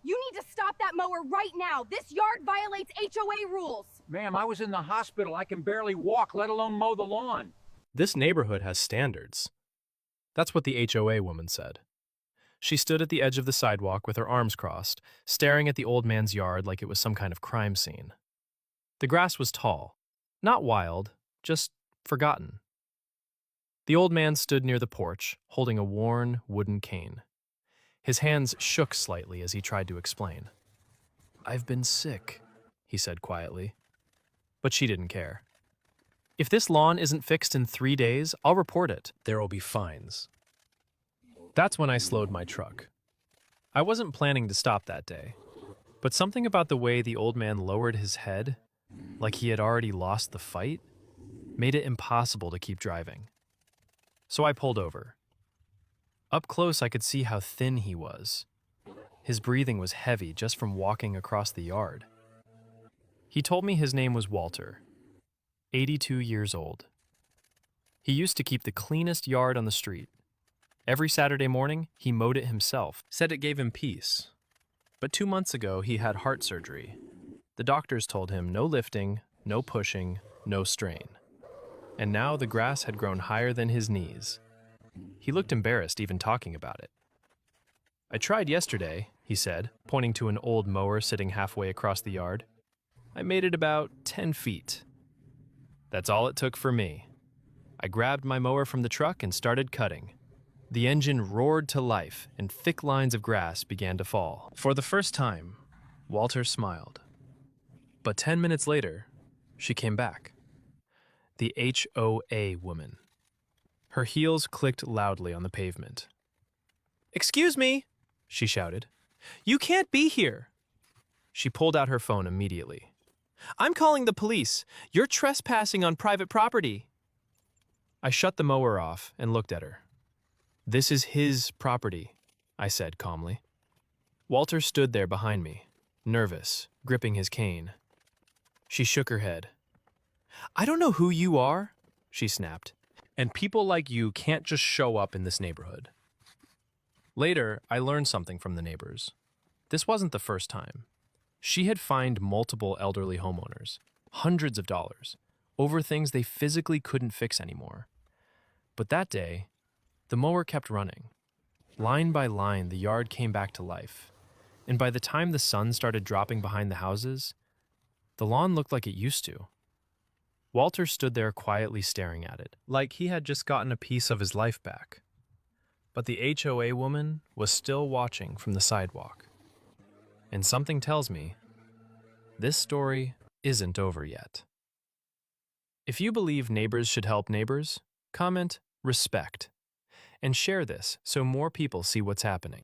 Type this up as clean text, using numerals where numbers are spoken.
You need to stop that mower right now. This yard violates HOA rules. Ma'am, I was in the hospital. I can barely walk, let alone mow the lawn. This neighborhood has standards. That's what the HOA woman said. She stood at the edge of the sidewalk with her arms crossed, staring at the old man's yard like it was some kind of crime scene. The grass was tall, not wild, just forgotten. The old man stood near the porch, holding a worn wooden cane. His hands shook slightly as he tried to explain. "I've been sick," he said quietly. But she didn't care. "If this lawn isn't fixed in 3 days, I'll report it. There will be fines." That's when I slowed my truck. I wasn't planning to stop that day, but something about the way the old man lowered his head, like he had already lost the fight, made it impossible to keep driving. So I pulled over. Up close, I could see how thin he was. His breathing was heavy just from walking across the yard. He told me his name was Walter, 82 years old. He used to keep the cleanest yard on the street. Every Saturday morning, he mowed it himself, said it gave him peace. But 2 months ago, he had heart surgery. The doctors told him no lifting, no pushing, no strain. And now the grass had grown higher than his knees. He looked embarrassed even talking about it. "I tried yesterday," he said, pointing to an old mower sitting halfway across the yard. "I made it about 10 feet. That's all it took for me. I grabbed my mower from the truck and started cutting. The engine roared to life, and thick lines of grass began to fall." For the first time, Walter smiled. But 10 minutes later, she came back. The HOA woman. Her heels clicked loudly on the pavement. "Excuse me," she shouted. "You can't be here." She pulled out her phone immediately. "I'm calling the police. You're trespassing on private property." I shut the mower off and looked at her. "This is his property," I said calmly. Walter stood there behind me, nervous, gripping his cane. She shook her head. "I don't know who you are," she snapped, "and people like you can't just show up in this neighborhood." Later, I learned something from the neighbors. This wasn't the first time. She had fined multiple elderly homeowners, hundreds of dollars, over things they physically couldn't fix anymore. But that day, the mower kept running. Line by line, the yard came back to life. And by the time the sun started dropping behind the houses, the lawn looked like it used to. Walter stood there quietly staring at it, like he had just gotten a piece of his life back. But the HOA woman was still watching from the sidewalk. And something tells me, this story isn't over yet. If you believe neighbors should help neighbors, comment respect and share this so more people see what's happening.